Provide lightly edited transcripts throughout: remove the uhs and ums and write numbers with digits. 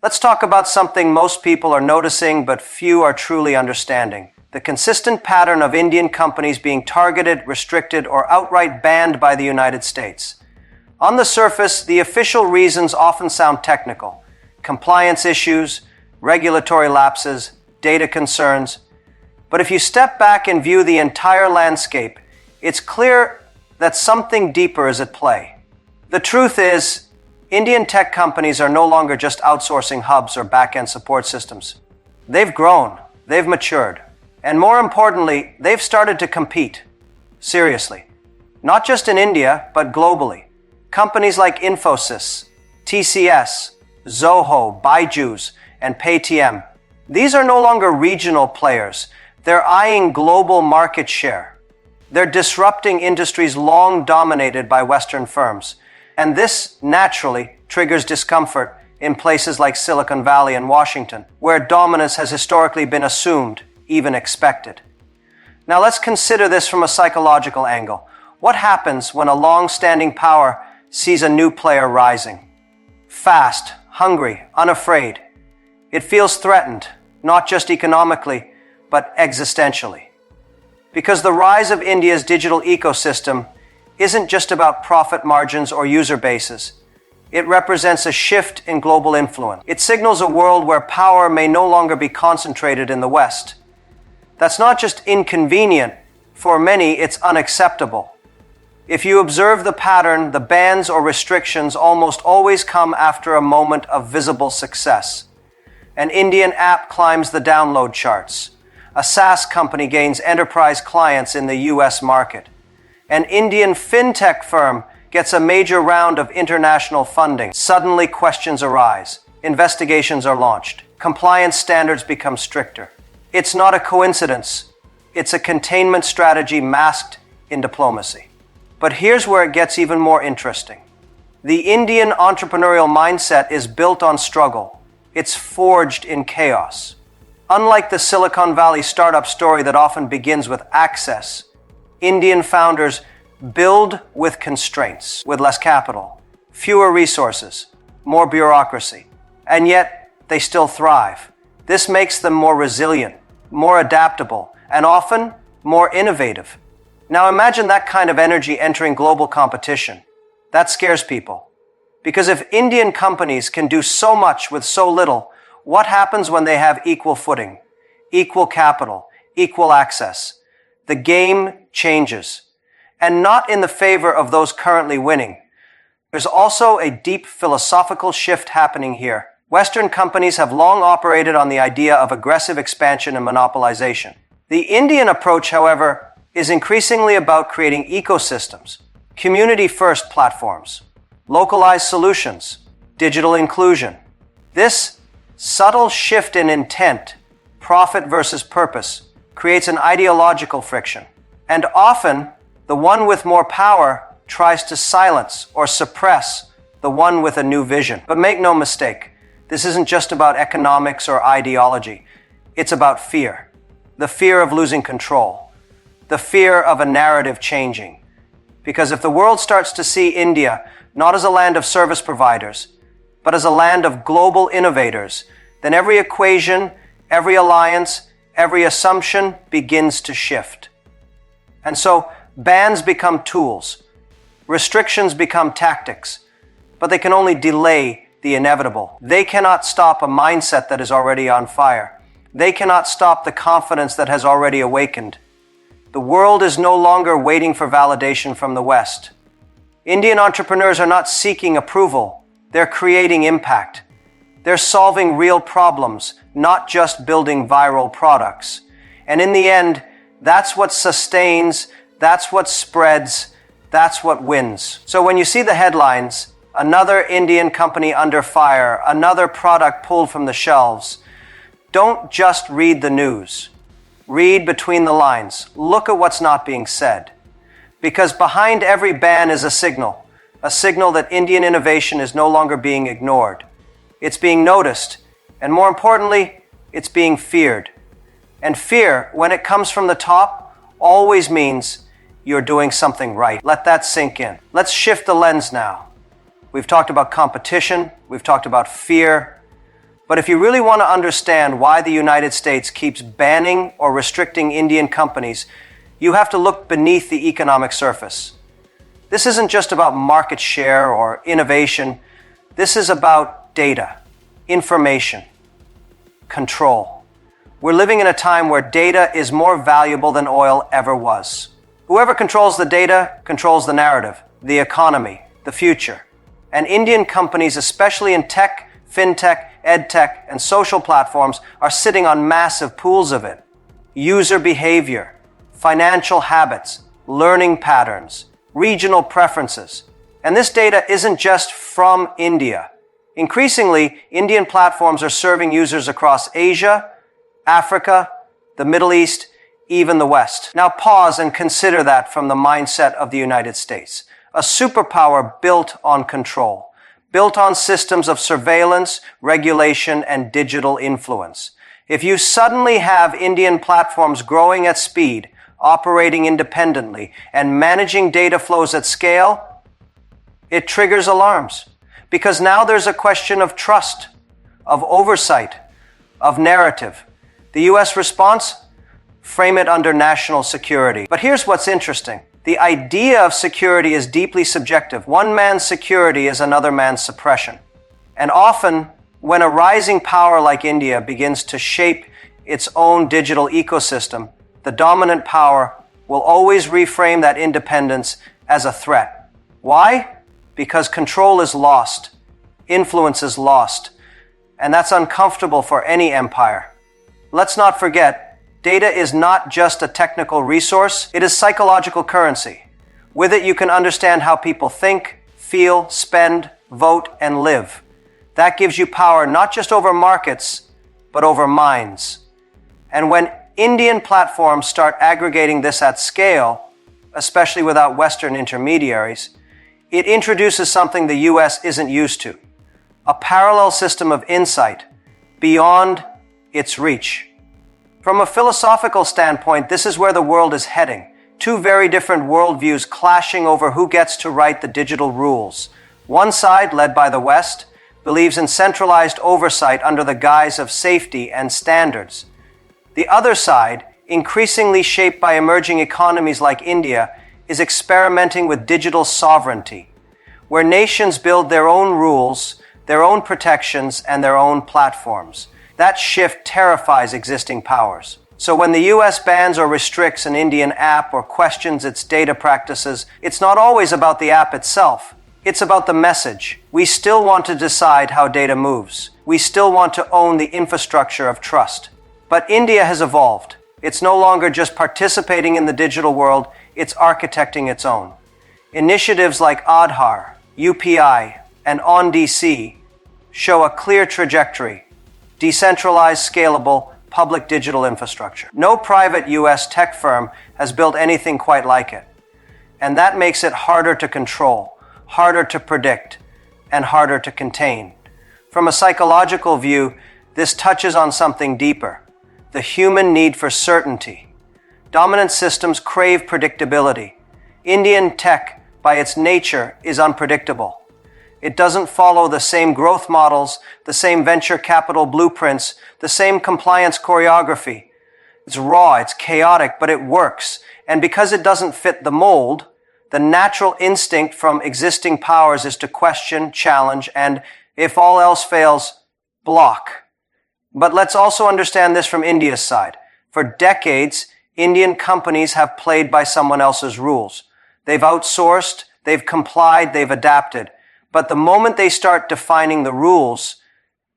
Let's talk about something most people are noticing but few are truly understanding. The consistent pattern of Indian companies being targeted, restricted, or outright banned by the United States. On the surface, the official reasons often sound technical. Compliance issues, regulatory lapses, data concerns. But if you step back and view the entire landscape, it's clear that something deeper is at play. The truth is, Indian tech companies are no longer just outsourcing hubs or back-end support systems. They've grown, they've matured, and more importantly, they've started to compete. Seriously. Not just in India, but globally. Companies like Infosys, TCS, Zoho, Byju's, and Paytm. These are no longer regional players. They're eyeing global market share. They're disrupting industries long dominated by Western firms. And this naturally triggers discomfort in places like Silicon Valley and Washington, where dominance has historically been assumed, even expected. Now let's consider this from a psychological angle. What happens when a long-standing power sees a new player rising? Fast, hungry, unafraid. It feels threatened, not just economically, but existentially. Because the rise of India's digital ecosystem isn't just about profit margins or user bases. It represents a shift in global influence. It signals a world where power may no longer be concentrated in the West. That's not just inconvenient. For many, it's unacceptable. If you observe the pattern, the bans or restrictions almost always come after a moment of visible success. An Indian app climbs the download charts. A SaaS company gains enterprise clients in the US market. An Indian fintech firm gets a major round of international funding. Suddenly questions arise. Investigations are launched. Compliance standards become stricter. It's not a coincidence. It's a containment strategy masked in diplomacy. But here's where it gets even more interesting. The Indian entrepreneurial mindset is built on struggle. It's forged in chaos. Unlike the Silicon Valley startup story that often begins with access, Indian founders build with constraints, with less capital, fewer resources, more bureaucracy, and yet they still thrive. This makes them more resilient, more adaptable, and often more innovative. Now imagine that kind of energy entering global competition. That scares people. Because if Indian companies can do so much with so little, what happens when they have equal footing, equal capital, equal access? The game changes. And not in the favor of those currently winning. There's also a deep philosophical shift happening here. Western companies have long operated on the idea of aggressive expansion and monopolization. The Indian approach, however, is increasingly about creating ecosystems, community-first platforms, localized solutions, digital inclusion. This subtle shift in intent, profit versus purpose, creates an ideological friction. And often, the one with more power tries to silence or suppress the one with a new vision. But make no mistake, this isn't just about economics or ideology. It's about fear. The fear of losing control. The fear of a narrative changing. Because if the world starts to see India not as a land of service providers, but as a land of global innovators, then every equation, every alliance, every assumption begins to shift. And so, bans become tools. Restrictions become tactics. But they can only delay the inevitable. They cannot stop a mindset that is already on fire. They cannot stop the confidence that has already awakened. The world is no longer waiting for validation from the West. Indian entrepreneurs are not seeking approval. They're creating impact. They're solving real problems, not just building viral products. And in the end, that's what sustains, that's what spreads, that's what wins. So when you see the headlines, another Indian company under fire, another product pulled from the shelves, don't just read the news. Read between the lines. Look at what's not being said. Because behind every ban is a signal that Indian innovation is no longer being ignored. It's being noticed, and more importantly, it's being feared. And fear, when it comes from the top, always means you're doing something right. Let that sink in. Let's shift the lens now. We've talked about competition, we've talked about fear. But if you really want to understand why the United States keeps banning or restricting Indian companies, you have to look beneath the economic surface. This isn't just about market share or innovation. This is about data, information, control. We're living in a time where data is more valuable than oil ever was. Whoever controls the data controls the narrative, the economy, the future. And Indian companies, especially in tech, fintech, edtech, and social platforms, are sitting on massive pools of it. User behavior, financial habits, learning patterns, regional preferences. And this data isn't just from India. Increasingly, Indian platforms are serving users across Asia, Africa, the Middle East, even the West. Now pause and consider that from the mindset of the United States. A superpower built on control, built on systems of surveillance, regulation, and digital influence. If you suddenly have Indian platforms growing at speed, operating independently, and managing data flows at scale, it triggers alarms. Because now there's a question of trust, of oversight, of narrative. The U.S. response? Frame it under national security. But here's what's interesting. The idea of security is deeply subjective. One man's security is another man's suppression. And often, when a rising power like India begins to shape its own digital ecosystem, the dominant power will always reframe that independence as a threat. Why? Because control is lost, influence is lost, and that's uncomfortable for any empire. Let's not forget, data is not just a technical resource, it is psychological currency. With it, you can understand how people think, feel, spend, vote, and live. That gives you power not just over markets, but over minds. And when Indian platforms start aggregating this at scale, especially without Western intermediaries, it introduces something the US isn't used to. A parallel system of insight beyond its reach. From a philosophical standpoint, this is where the world is heading. Two very different worldviews clashing over who gets to write the digital rules. One side, led by the West, believes in centralized oversight under the guise of safety and standards. The other side, increasingly shaped by emerging economies like India, is experimenting with digital sovereignty, where nations build their own rules, their own protections, and their own platforms. That shift terrifies existing powers. So when the US bans or restricts an Indian app or questions its data practices, it's not always about the app itself. It's about the message. We still want to decide how data moves. We still want to own the infrastructure of trust. But India has evolved. It's no longer just participating in the digital world, it's architecting its own. Initiatives like Aadhaar, UPI, and OnDC show a clear trajectory. Decentralized, scalable, public digital infrastructure. No private US tech firm has built anything quite like it. And that makes it harder to control, harder to predict, and harder to contain. From a psychological view, this touches on something deeper. The human need for certainty. Dominant systems crave predictability. Indian tech, by its nature, is unpredictable. It doesn't follow the same growth models, the same venture capital blueprints, the same compliance choreography. It's raw, it's chaotic, but it works. And because it doesn't fit the mold, the natural instinct from existing powers is to question, challenge, and, if all else fails, block. But let's also understand this from India's side. For decades, Indian companies have played by someone else's rules. They've outsourced, they've complied, they've adapted. But the moment they start defining the rules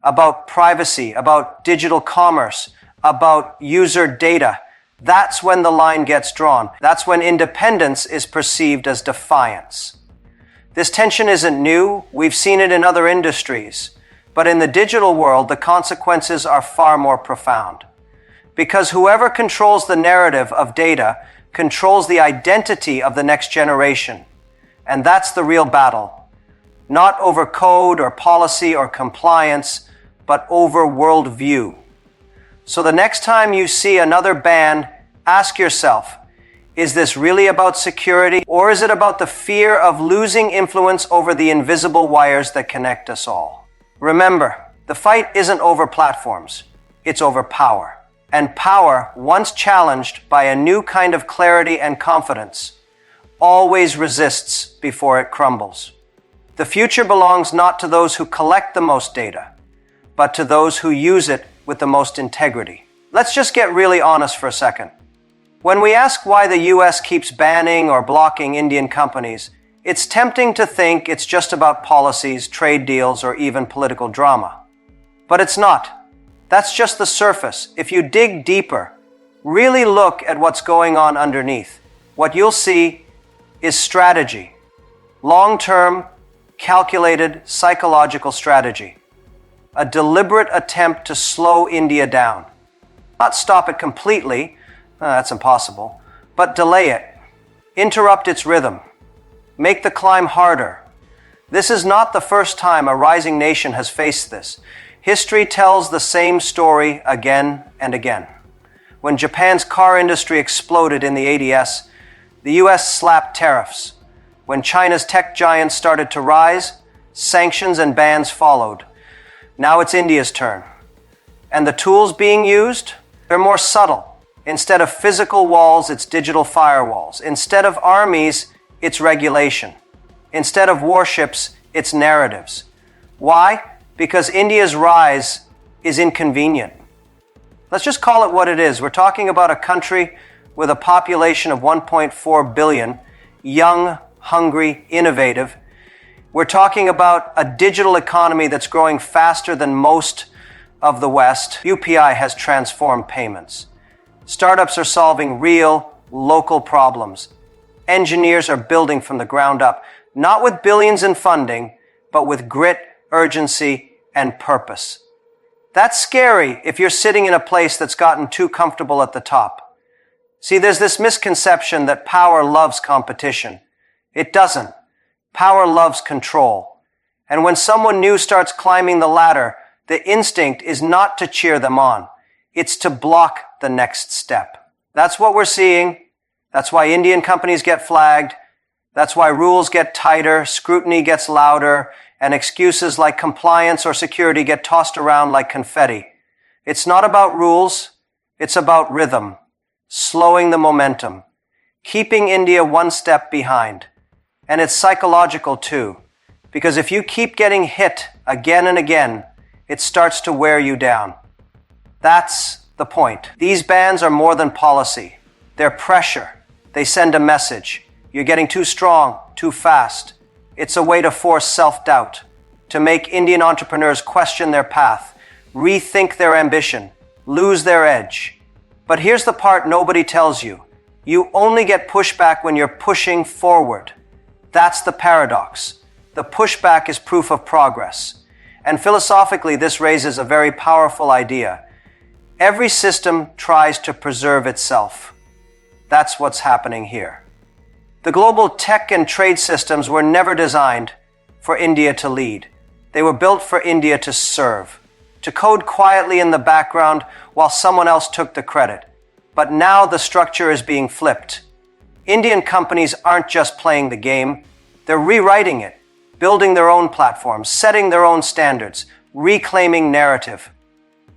about privacy, about digital commerce, about user data, that's when the line gets drawn. That's when independence is perceived as defiance. This tension isn't new. We've seen it in other industries. But in the digital world, the consequences are far more profound. Because whoever controls the narrative of data controls the identity of the next generation. And that's the real battle. Not over code or policy or compliance, but over worldview. So the next time you see another ban, ask yourself, is this really about security, or is it about the fear of losing influence over the invisible wires that connect us all? Remember, The fight isn't over platforms, it's over power. And power, once challenged by a new kind of clarity and confidence, always resists before it crumbles. The future belongs not to those who collect the most data, but to those who use it with the most integrity. Let's just get really honest for a second. When we ask why the US keeps banning or blocking Indian companies, it's tempting to think it's just about policies, trade deals, or even political drama. But it's not. That's just the surface. If you dig deeper, really look at what's going on underneath, what you'll see is strategy. Long-term, calculated, psychological strategy. A deliberate attempt to slow India down. Not stop it completely, that's impossible, but delay it. Interrupt its rhythm. Make the climb harder. This is not the first time a rising nation has faced this. History tells the same story again and again. When Japan's car industry exploded in the 80s, the US slapped tariffs. When China's tech giants started to rise, sanctions and bans followed. Now it's India's turn. And the tools being used? They're more subtle. Instead of physical walls, it's digital firewalls. Instead of armies, it's regulation. Instead of warships, it's narratives. Why? Because India's rise is inconvenient. Let's just call it what it is. We're talking about a country with a population of 1.4 billion, young, hungry, innovative. We're talking about a digital economy that's growing faster than most of the West. UPI has transformed payments. Startups are solving real, local problems. Engineers are building from the ground up, not with billions in funding, but with grit, urgency, and purpose. That's scary if you're sitting in a place that's gotten too comfortable at the top. See, there's this misconception that power loves competition. It doesn't. Power loves control. And when someone new starts climbing the ladder, the instinct is not to cheer them on. It's to block the next step. That's what we're seeing. That's why Indian companies get flagged. That's why rules get tighter, scrutiny gets louder, and excuses like compliance or security get tossed around like confetti. It's not about rules. It's about rhythm, slowing the momentum, keeping India one step behind. And it's psychological too, because if you keep getting hit again and again, it starts to wear you down. That's the point. These bans are more than policy. They're pressure. They send a message. You're getting too strong, too fast. It's a way to force self-doubt, to make Indian entrepreneurs question their path, rethink their ambition, lose their edge. But here's the part nobody tells you. You only get pushback when you're pushing forward. That's the paradox. The pushback is proof of progress. And philosophically, this raises a very powerful idea. Every system tries to preserve itself. That's what's happening here. The global tech and trade systems were never designed for India to lead. They were built for India to serve, to code quietly in the background while someone else took the credit. But now the structure is being flipped. Indian companies aren't just playing the game, they're rewriting it, building their own platforms, setting their own standards, reclaiming narrative.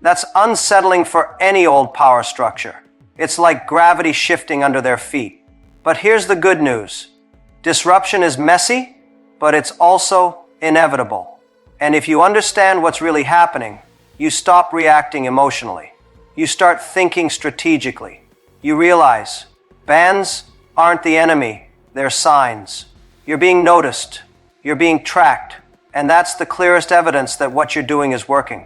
That's unsettling for any old power structure. It's like gravity shifting under their feet. But here's the good news. Disruption is messy, but it's also inevitable. And if you understand what's really happening, you stop reacting emotionally. You start thinking strategically. You realize bans aren't the enemy, they're signs. You're being noticed, you're being tracked, and that's the clearest evidence that what you're doing is working.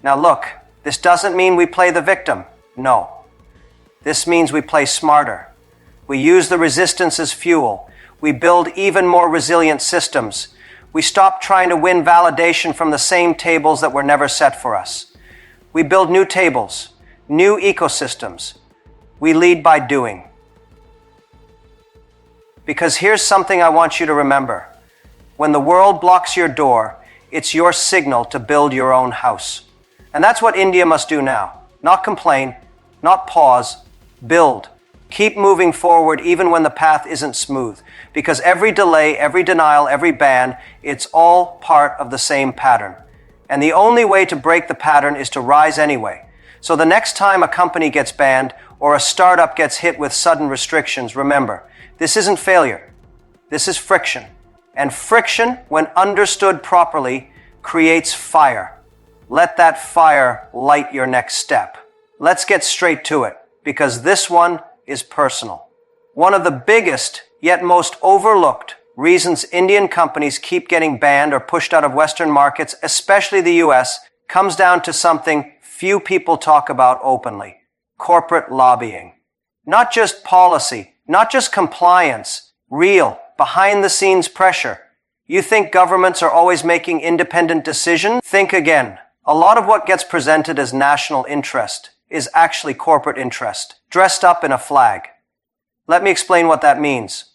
Now look, this doesn't mean we play the victim. No. This means we play smarter. We use the resistance as fuel. We build even more resilient systems. We stop trying to win validation from the same tables that were never set for us. We build new tables, new ecosystems. We lead by doing. Because here's something I want you to remember. When the world blocks your door, it's your signal to build your own house. And that's what India must do now. Not complain, not pause, build. Keep moving forward even when the path isn't smooth. Because every delay, every denial, every ban, it's all part of the same pattern. And the only way to break the pattern is to rise anyway. So the next time a company gets banned or a startup gets hit with sudden restrictions, remember, this isn't failure. This is friction. And friction, when understood properly, creates fire. Let that fire light your next step. Let's get straight to it, because this one is personal. One of the biggest, yet most overlooked, reasons Indian companies keep getting banned or pushed out of Western markets, especially the US, comes down to something few people talk about openly: corporate lobbying. Not just policy, not just compliance, real, behind-the-scenes pressure. You think governments are always making independent decisions? Think again. A lot of what gets presented as national interest is actually corporate interest, dressed up in a flag. Let me explain what that means.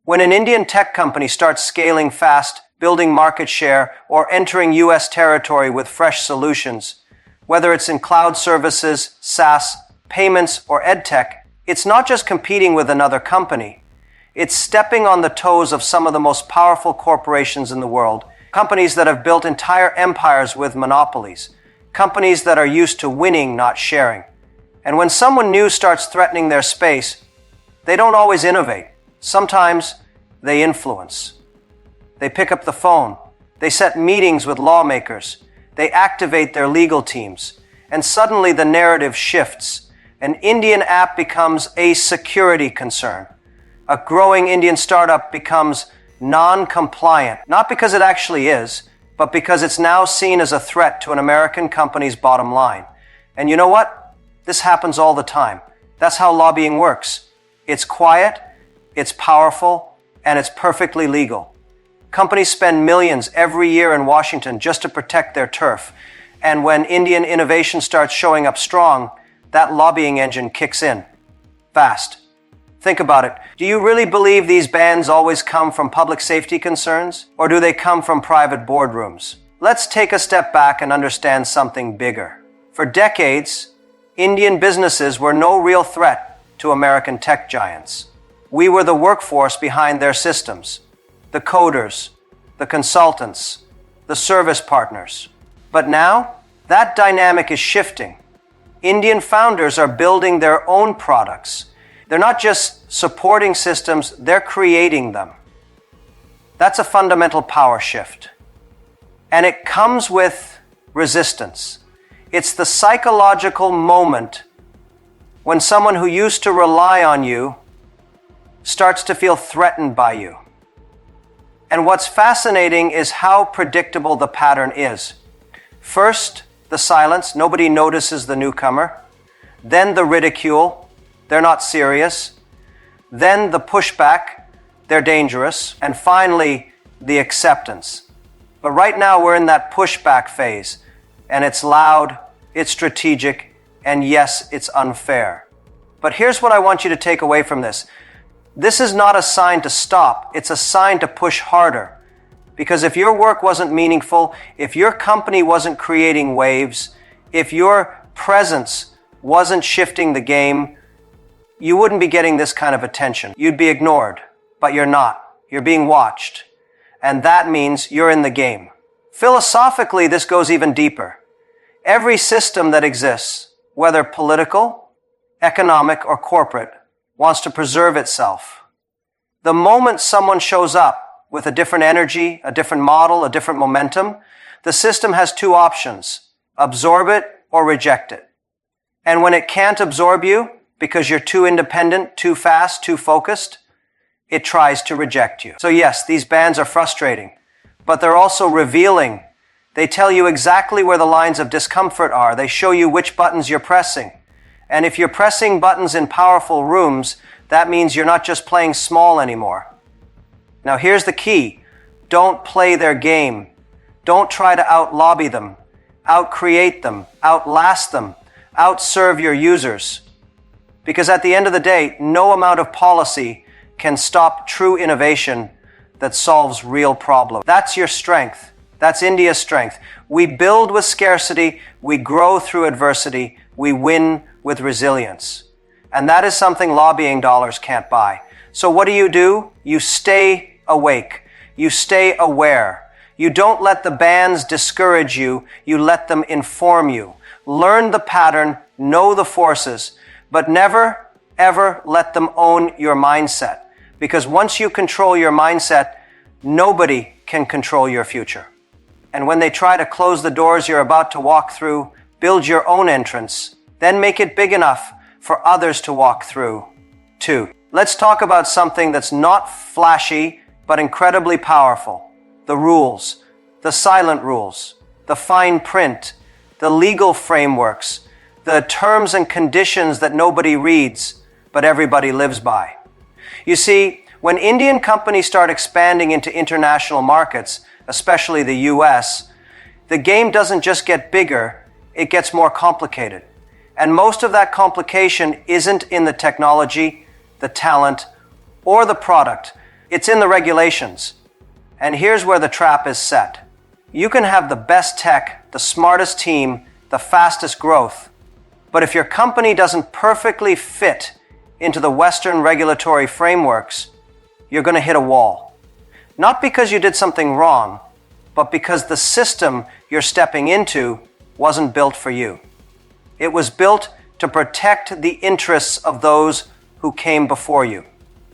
When an Indian tech company starts scaling fast, building market share, or entering US territory with fresh solutions, whether it's in cloud services, SaaS, payments, or edtech, it's not just competing with another company. It's stepping on the toes of some of the most powerful corporations in the world, companies that have built entire empires with monopolies, companies that are used to winning, not sharing. And when someone new starts threatening their space, they don't always innovate. Sometimes they influence. They pick up the phone. They set meetings with lawmakers. They activate their legal teams. And suddenly the narrative shifts. An Indian app becomes a security concern. A growing Indian startup becomes non-compliant, not because it actually is, but because it's now seen as a threat to an American company's bottom line. And you know what? This happens all the time. That's how lobbying works. It's quiet, it's powerful, and it's perfectly legal. Companies spend millions every year in Washington just to protect their turf. And when Indian innovation starts showing up strong, that lobbying engine kicks in. Fast. Think about it. Do you really believe these bans always come from public safety concerns? Or do they come from private boardrooms? Let's take a step back and understand something bigger. For decades, Indian businesses were no real threat to American tech giants. We were the workforce behind their systems, the coders, the consultants, the service partners. But now, that dynamic is shifting. Indian founders are building their own products. They're not just supporting systems, they're creating them. That's a fundamental power shift. And it comes with resistance. It's the psychological moment when someone who used to rely on you starts to feel threatened by you. And what's fascinating is how predictable the pattern is. First, the silence, nobody notices the newcomer. Then the ridicule, they're not serious. Then the pushback, they're dangerous. And finally, the acceptance. But right now we're in that pushback phase. And it's loud, it's strategic, and yes, it's unfair. But here's what I want you to take away from this. This is not a sign to stop, it's a sign to push harder. Because if your work wasn't meaningful, if your company wasn't creating waves, if your presence wasn't shifting the game, you wouldn't be getting this kind of attention. You'd be ignored, but you're not. You're being watched. And that means you're in the game. Philosophically, this goes even deeper. Every system that exists, whether political, economic, or corporate, wants to preserve itself. The moment someone shows up with a different energy, a different model, a different momentum, the system has two options: absorb it or reject it. And when it can't absorb you, because you're too independent, too fast, too focused, it tries to reject you. So yes, these bans are frustrating, but they're also revealing. They tell you exactly where the lines of discomfort are. They show you which buttons you're pressing. And if you're pressing buttons in powerful rooms, that means you're not just playing small anymore. Now here's the key. Don't play their game. Don't try to out-lobby them, out-create them, outlast them, outserve your users. Because at the end of the day, no amount of policy can stop true innovation that solves real problems. That's your strength. That's India's strength. We build with scarcity, we grow through adversity, we win with resilience. And that is something lobbying dollars can't buy. So what do? You stay awake. You stay aware. You don't let the bans discourage you, you let them inform you. Learn the pattern, know the forces, but never, ever let them own your mindset. Because once you control your mindset, nobody can control your future. And when they try to close the doors you're about to walk through, build your own entrance, then make it big enough for others to walk through, too. Let's talk about something that's not flashy, but incredibly powerful. The rules, the silent rules, the fine print, the legal frameworks, the terms and conditions that nobody reads, but everybody lives by. You see, when Indian companies start expanding into international markets, especially the US, the game doesn't just get bigger, it gets more complicated. And most of that complication isn't in the technology, the talent, or the product. It's in the regulations. And here's where the trap is set. You can have the best tech, the smartest team, the fastest growth. But if your company doesn't perfectly fit into the Western regulatory frameworks, you're going to hit a wall. Not because you did something wrong, but because the system you're stepping into wasn't built for you. It was built to protect the interests of those who came before you.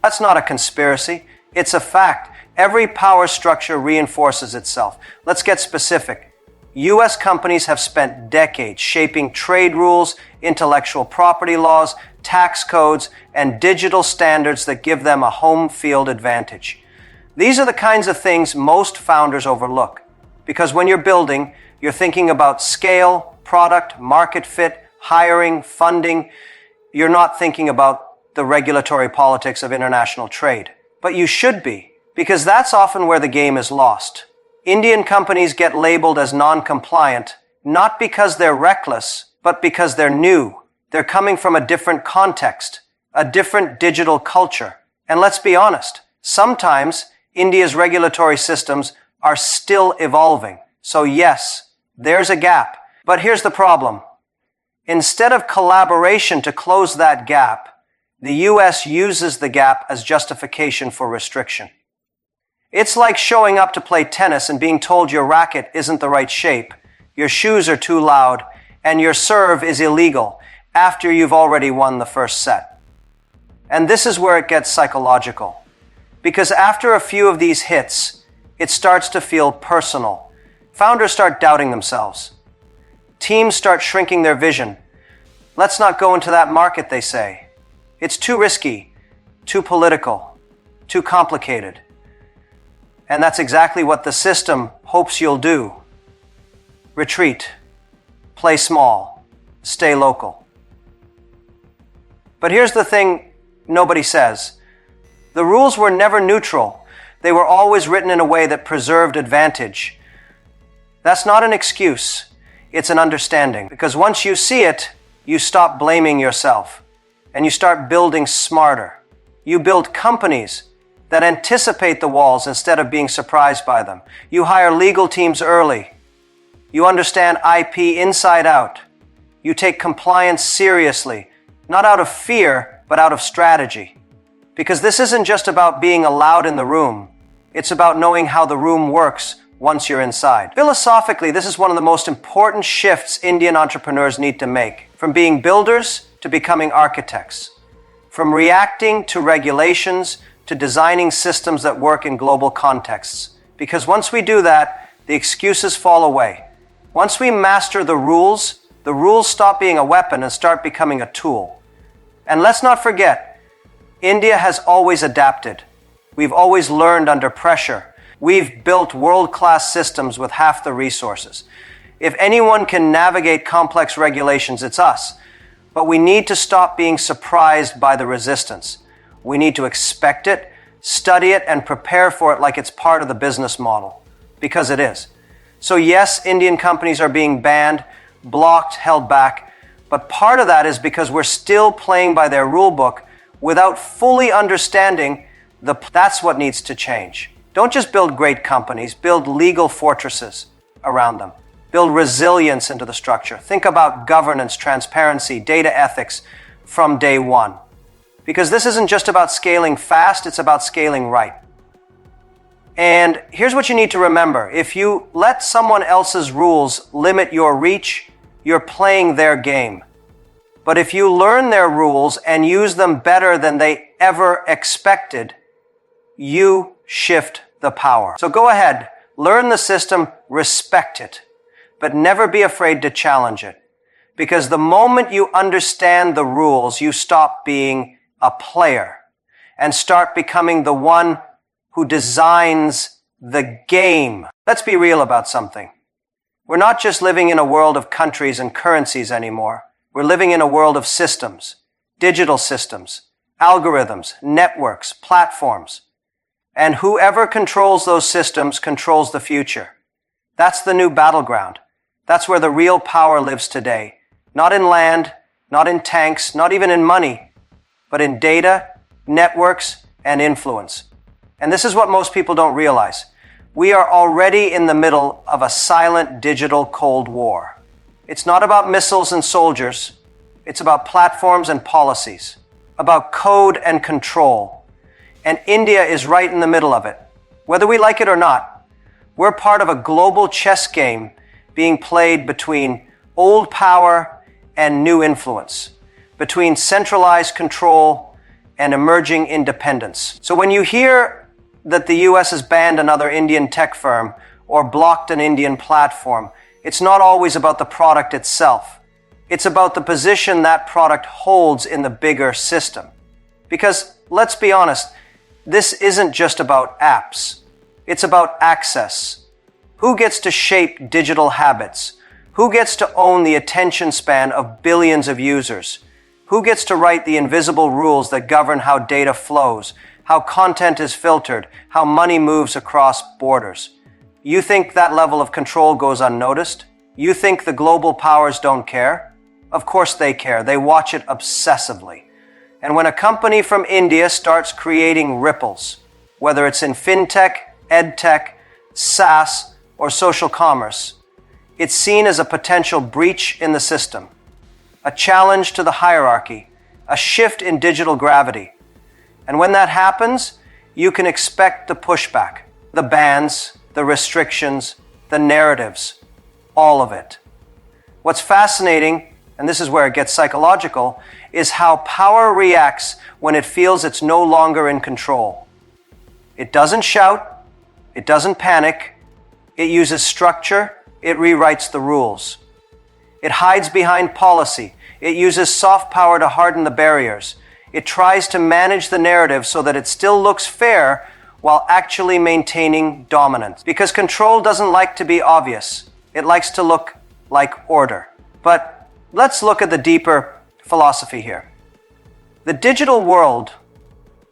That's not a conspiracy. It's a fact. Every power structure reinforces itself. Let's get specific. U.S. companies have spent decades shaping trade rules, intellectual property laws, tax codes, and digital standards that give them a home field advantage. These are the kinds of things most founders overlook. Because when you're building, you're thinking about scale, product, market fit, hiring, funding. You're not thinking about the regulatory politics of international trade. But you should be, because that's often where the game is lost. Indian companies get labeled as non-compliant, not because they're reckless, but because they're new. They're coming from a different context, a different digital culture. And let's be honest, sometimes India's regulatory systems are still evolving. So yes, there's a gap. But here's the problem. Instead of collaboration to close that gap, the US uses the gap as justification for restriction. It's like showing up to play tennis and being told your racket isn't the right shape, your shoes are too loud, and your serve is illegal after you've already won the first set. And this is where it gets psychological. Because after a few of these hits, it starts to feel personal. Founders start doubting themselves. Teams start shrinking their vision. Let's not go into that market, they say. It's too risky, too political, too complicated. And that's exactly what the system hopes you'll do. Retreat, play small, stay local. But here's the thing nobody says. The rules were never neutral. They were always written in a way that preserved advantage. That's not an excuse. It's an understanding. Because once you see it, you stop blaming yourself. And you start building smarter. You build companies that anticipate the walls instead of being surprised by them. You hire legal teams early. You understand IP inside out. You take compliance seriously, not out of fear, but out of strategy. Because this isn't just about being allowed in the room. It's about knowing how the room works once you're inside. Philosophically, this is one of the most important shifts Indian entrepreneurs need to make. From being builders to becoming architects. From reacting to regulations to designing systems that work in global contexts. Because once we do that, the excuses fall away. Once we master the rules stop being a weapon and start becoming a tool. And let's not forget, India has always adapted. We've always learned under pressure. We've built world-class systems with half the resources. If anyone can navigate complex regulations, it's us. But we need to stop being surprised by the resistance. We need to expect it, study it, and prepare for it like it's part of the business model. Because it is. So yes, Indian companies are being banned, blocked, held back. But part of that is because we're still playing by their rule book without fully understanding that's what needs to change. Don't just build great companies, build legal fortresses around them. Build resilience into the structure. Think about governance, transparency, data ethics from day one. Because this isn't just about scaling fast, it's about scaling right. And here's what you need to remember. If you let someone else's rules limit your reach, you're playing their game. But if you learn their rules and use them better than they ever expected, you shift the power. So go ahead, learn the system, respect it, but never be afraid to challenge it. Because the moment you understand the rules, you stop being a player and start becoming the one who designs the game. Let's be real about something. We're not just living in a world of countries and currencies anymore. We're living in a world of systems, digital systems, algorithms, networks, platforms. And whoever controls those systems controls the future. That's the new battleground. That's where the real power lives today. Not in land, not in tanks, not even in money, but in data, networks, and influence. And this is what most people don't realize. We are already in the middle of a silent digital Cold War. It's not about missiles and soldiers. It's about platforms and policies, about code and control. And India is right in the middle of it. Whether we like it or not, we're part of a global chess game being played between old power and new influence, between centralized control and emerging independence. So when you hear that the US has banned another Indian tech firm or blocked an Indian platform, it's not always about the product itself. It's about the position that product holds in the bigger system. Because, let's be honest, this isn't just about apps. It's about access. Who gets to shape digital habits? Who gets to own the attention span of billions of users? Who gets to write the invisible rules that govern how data flows, how content is filtered, how money moves across borders? You think that level of control goes unnoticed? You think the global powers don't care? Of course they care. They watch it obsessively. And when a company from India starts creating ripples, whether it's in fintech, edtech, SaaS, or social commerce, it's seen as a potential breach in the system, a challenge to the hierarchy, a shift in digital gravity. And when that happens, you can expect the pushback, the bans, the restrictions, the narratives, all of it. What's fascinating, and this is where it gets psychological, is how power reacts when it feels it's no longer in control. It doesn't shout, it doesn't panic, it uses structure, it rewrites the rules. It hides behind policy, it uses soft power to harden the barriers. It tries to manage the narrative so that it still looks fair while actually maintaining dominance. Because control doesn't like to be obvious. It likes to look like order. But let's look at the deeper philosophy here. The digital world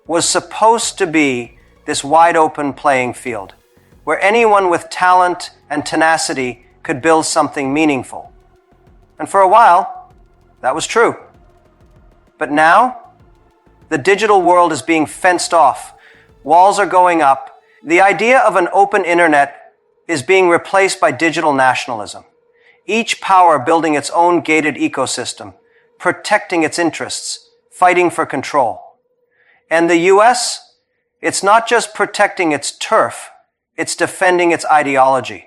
was supposed to be this wide open playing field where anyone with talent and tenacity could build something meaningful. And for a while, that was true. But now, the digital world is being fenced off. Walls are going up. The idea of an open internet is being replaced by digital nationalism. Each power building its own gated ecosystem, protecting its interests, fighting for control. And the US, it's not just protecting its turf, it's defending its ideology.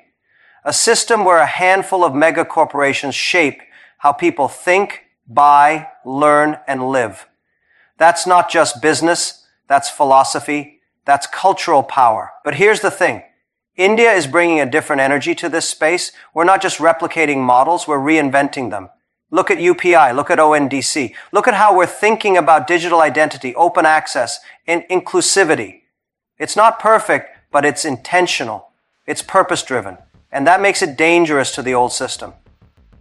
A system where a handful of mega corporations shape how people think, buy, learn, and live. That's not just business, that's philosophy, that's cultural power. But here's the thing. India is bringing a different energy to this space. We're not just replicating models, we're reinventing them. Look at UPI, look at ONDC. Look at how we're thinking about digital identity, open access, and inclusivity. It's not perfect, but it's intentional. It's purpose-driven. And that makes it dangerous to the old system.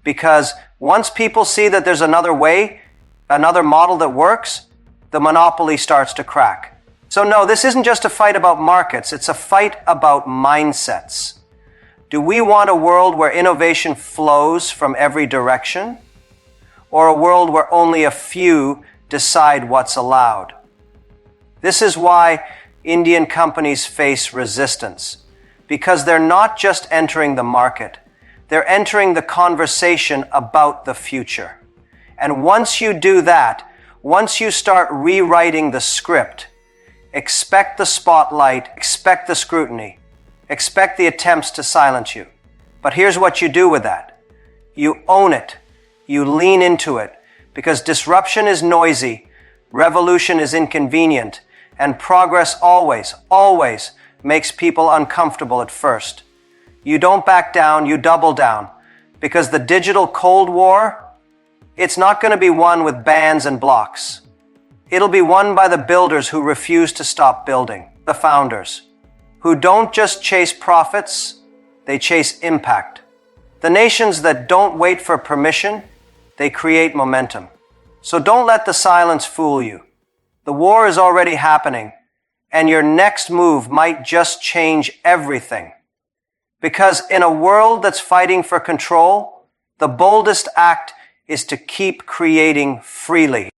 Because once people see that there's another way, another model that works, the monopoly starts to crack. So no, this isn't just a fight about markets, it's a fight about mindsets. Do we want a world where innovation flows from every direction? Or a world where only a few decide what's allowed? This is why Indian companies face resistance. Because they're not just entering the market, they're entering the conversation about the future. And once you do that, once you start rewriting the script, Expect the spotlight, expect the scrutiny, expect the attempts to silence you. But here's what you do with that. You own it. You lean into it, because disruption is noisy, revolution is inconvenient, and progress always, always makes people uncomfortable at first. You don't back down, you double down, because the digital Cold War, it's not going to be won with bans and blocks. It'll be won by the builders who refuse to stop building, the founders, who don't just chase profits, they chase impact. The nations that don't wait for permission, they create momentum. So don't let the silence fool you. The war is already happening, and your next move might just change everything. Because in a world that's fighting for control, the boldest act is to keep creating freely.